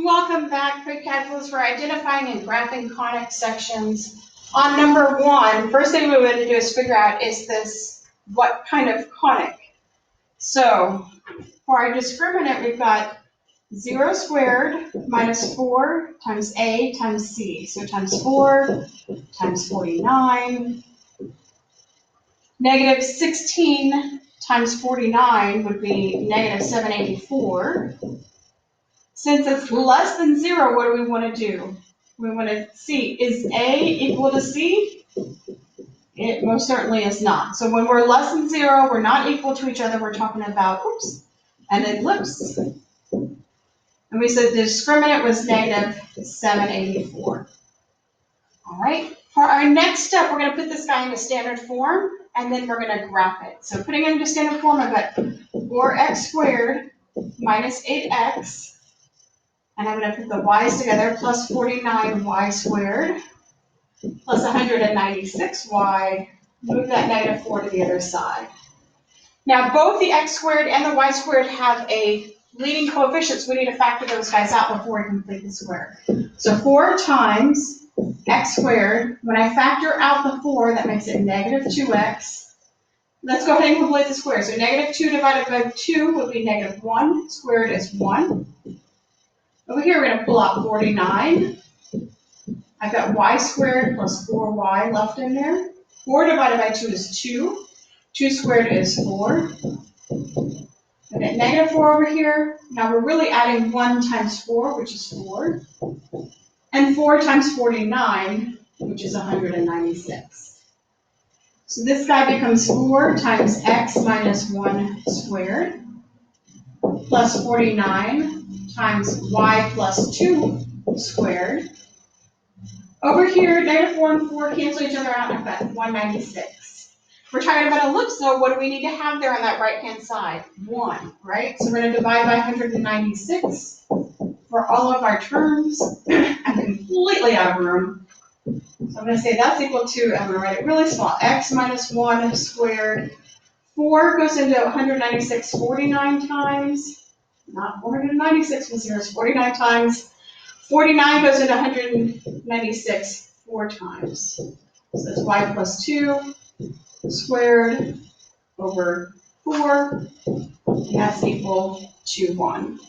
Welcome back, pre-calculus. We're identifying and graphing conic sections. On number one, first thing we want to do is figure out what kind of conic. So for our discriminant, we've got 0 squared minus 4 times a times c. So times 4 times 49. Negative 16 times 49 would be negative 784. Since it's less than 0, what do we want to do? We want to see, is A equal to C? It most certainly is not. So when we're less than 0, we're not equal to each other. We're talking about, an ellipse. And we said the discriminant was negative 784. All right. For our next step, we're going to put this guy into standard form, and then we're going to graph it. So putting it into standard form, I've got 4x squared minus 8x. And I'm going to put the y's together, plus 49y squared, plus 196y. Move that negative 4 to the other side. Now, both the x squared and the y squared have a leading coefficient, so we need to factor those guys out before we complete the square. So 4 times x squared. When I factor out the 4, that makes it negative 2x. Let's go ahead and complete the square. So negative 2 divided by 2 would be negative 1. Squared is 1. Over here, we're going to pull out 49. I've got y squared plus 4y left in there. 4 divided by 2 is 2. 2 squared is 4. I've got negative 4 over here. Now we're really adding 1 times 4, which is 4. And 4 times 49, which is 196. So this guy becomes 4 times x minus 1 squared plus 49 times y plus 2 squared. Over here, negative 4 and 4 cancel each other out, and I've got 196. We're talking about ellipse, so what do we need to have there on that right-hand side? 1, right? So we're going to divide by 196 for all of our terms. I'm completely out of room. So I'm going to say that's equal to, I'm going to write it really small, x minus 1 squared. 4 goes into 196 49 times. Not 496 with zeros, 49 times. 49 goes into 196 4 times. So that's y plus 2 squared over 4. And that's equal to 1.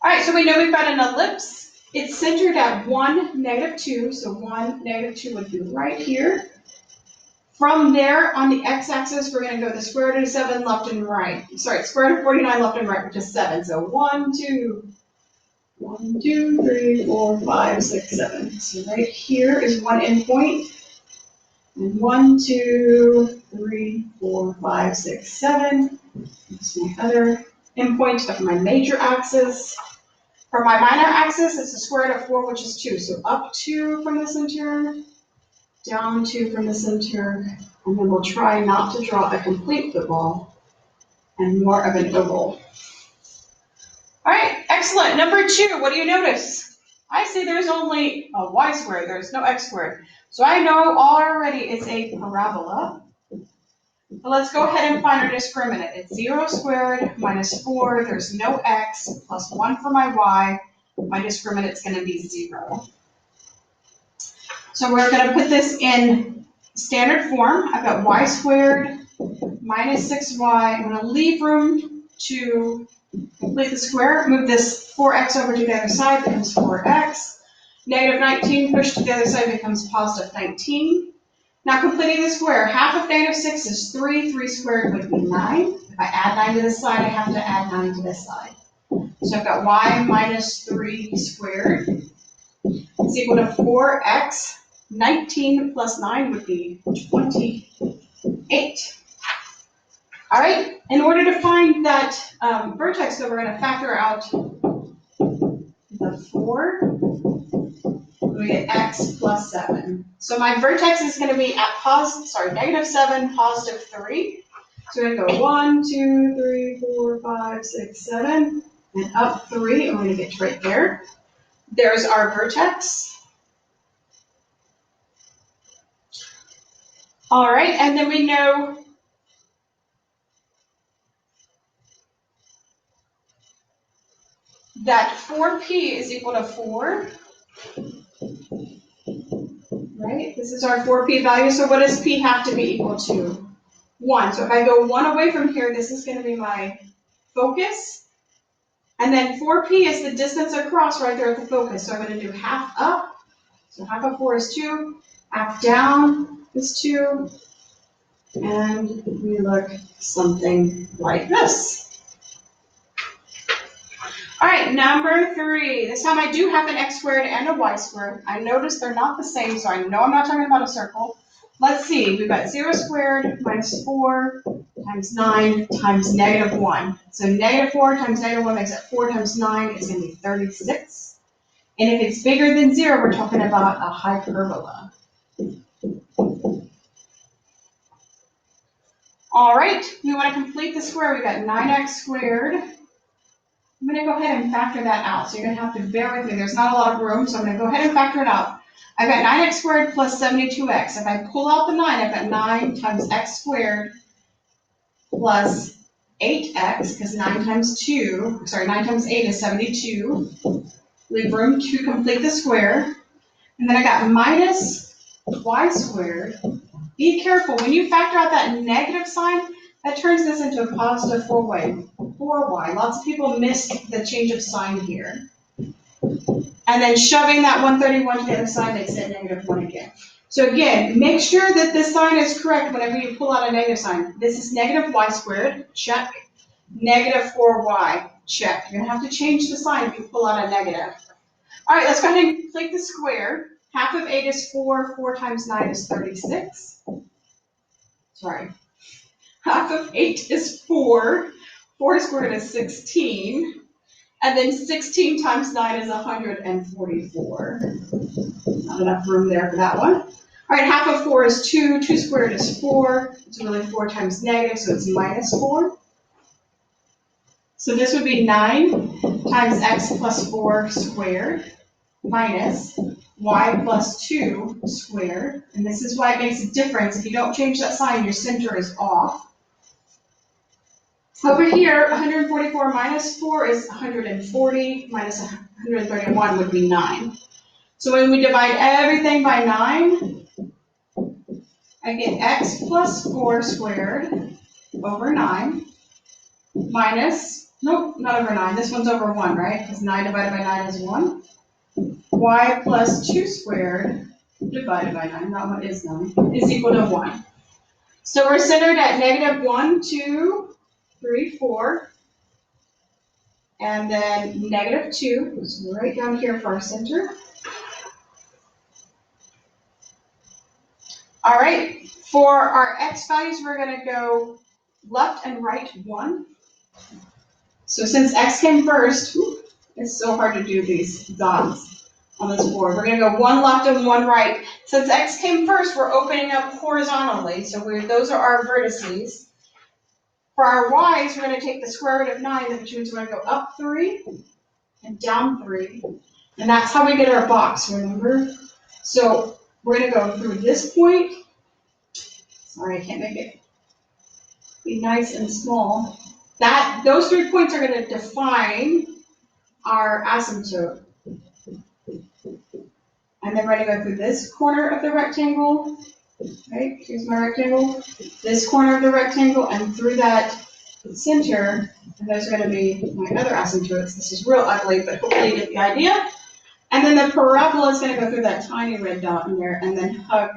All right, so we know we've got an ellipse. It's centered at 1, negative 2. So 1, negative 2 would be right here. From there, on the x-axis, we're going to go the square root of 7 left and right. Sorry, square root of 49 left and right, which is 7. So 1, 2, 3, 4, 5, 6, 7. So right here is one endpoint. And 1, 2, 3, 4, 5, 6, 7. That's my other endpoint of my major axis. For my minor axis, it's the square root of 4, which is 2. So up 2 from the center, down 2 from the center, and then we'll try not to draw a complete football and more of an oval. All right, excellent. Number 2, what do you notice? I see there's only a y squared, there's no x squared. So I know already it's a parabola. But let's go ahead and find our discriminant. It's 0 squared minus 4, there's no x, plus 1 for my y. My discriminant's going to be 0. So we're going to put this in standard form. I've got y squared minus 6y. I'm going to leave room to complete the square. Move this 4x over to the other side, becomes 4x. Negative 19 pushed to the other side becomes positive 19. Now completing the square, half of negative 6 is 3. 3 squared would be 9. If I add 9 to this side, I have to add 9 to this side. So I've got y minus 3 squared is equal to 4x. 19 plus 9 would be 28. All right, in order to find that vertex, though, we're going to factor out the 4. We get x plus 7. So my vertex is going to be at negative 7, positive 3. So we're going to go 1, 2, 3, 4, 5, 6, 7, and up 3, and we're going to get right there. There's our vertex. All right, and then we know that 4p is equal to 4, right? This is our 4p value, so what does p have to be equal to? 1. So if I go 1 away from here, this is going to be my focus. And then 4p is the distance across right there at the focus. So I'm going to do half up. So half of 4 is 2. Half down is 2. And we look something like this. All right, number 3. This time I do have an x squared and a y squared. I notice they're not the same, so I know I'm not talking about a circle. Let's see, we've got 0 squared minus 4 times 9 times negative 1. So negative 4 times negative 1 makes it 4 times 9 is going to be 36. And if it's bigger than 0, we're talking about a hyperbola. All right, we want to complete the square. We've got 9x squared. I'm going to go ahead and factor that out. So you're going to have to bear with me. There's not a lot of room, so I'm going to go ahead and factor it out. I've got 9x squared plus 72x. If I pull out the 9, I've got 9 times x squared plus 8x, because 9 times 8 is 72. Leave room to complete the square. And then I got minus y squared. Be careful, when you factor out that negative sign, that turns this into a positive 4y. Lots of people missed the change of sign here. And then shoving that 131 to the other side makes it negative 1 again. So again, make sure that this sign is correct whenever you pull out a negative sign. This is negative y squared, check. Negative 4y, check. You're going to have to change the sign if you pull out a negative. All right, let's go ahead and complete the square. Half of 8 is 4. 4 times 9 is 36. Sorry. Half of 8 is 4. 4 squared is 16. And then 16 times 9 is 144. Not enough room there for that one. All right, half of 4 is 2. 2 squared is 4. It's really 4 times negative, so it's minus 4. So this would be 9 times x plus 4 squared minus y plus 2 squared. And this is why it makes a difference. If you don't change that sign, your center is off. Over here, 144 minus 4 is 140, minus 131 would be 9. So when we divide everything by 9, I get x plus 4 squared over 9 minus, nope, not over 9. This one's over 1, right? Because 9 divided by 9 is 1. Y plus 2 squared divided by 9, that one is 9, is equal to 1. So we're centered at negative 1, 2, 3, 4. And then negative 2 is right down here for our center. All right, for our x values, we're going to go left and right 1. So since x came first, it's so hard to do these dots on this board. We're going to go 1 left and 1 right. Since x came first, we're opening up horizontally. So those are our vertices. For our y's, we're going to take the square root of 9, which means we're going to go up 3 and down 3. And that's how we get our box, remember? So we're going to go through this point. Sorry, I can't make it be nice and small. Those 3 points are going to define our asymptote. And then we're going to go through this corner of the rectangle. Right, here's my rectangle. This corner of the rectangle and through that center, and those are going to be my other asymptotes. This is real ugly, but hopefully you get the idea. And then the parabola is going to go through that tiny red dot in there and then hug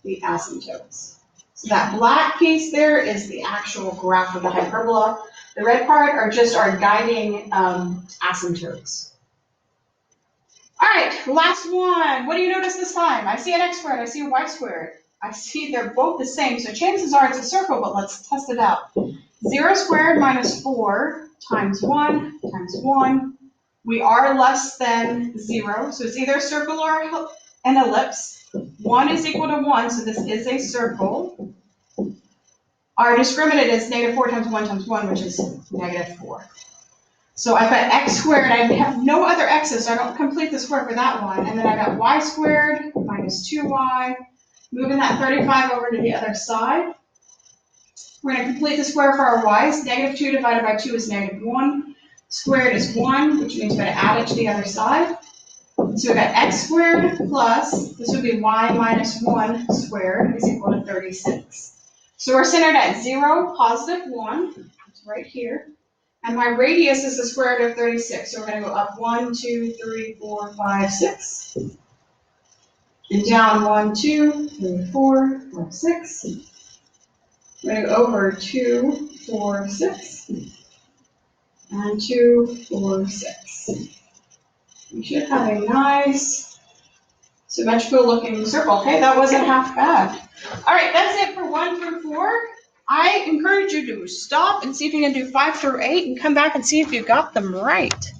the asymptotes. So that black piece there is the actual graph of the hyperbola. The red part are just our guiding asymptotes. All right, last one. What do you notice this time? I see an x squared, I see a y squared. I see they're both the same, so chances are it's a circle, but let's test it out. 0 squared minus 4 times 1 times 1. We are less than 0, so it's either a circle or an ellipse. 1 is equal to 1, so this is a circle. Our discriminant is negative 4 times 1, which is negative 4. So I've got x squared, I have no other x's, so I don't complete the square for that one. And then I got y squared minus 2y, moving that 35 over to the other side. We're going to complete the square for our y's. Negative 2 divided by 2 is negative 1. squared is 1, which means we're going to add it to the other side. So we've got x squared plus, this would be y minus 1 squared is equal to 36. So we're centered at 0, positive 1, it's right here. And my radius is the square root of 36. So we're going to go up 1, 2, 3, 4, 5, 6. And down 1, 2, 3, 4, 5, 6. We're going to go over 2, 4, 6. And 2, 4, 6. We should have a nice symmetrical looking circle. Okay, that wasn't half bad. All right, that's it for 1 through 4. I encourage you to stop and see if you can do 5 through 8 and come back and see if you got them right.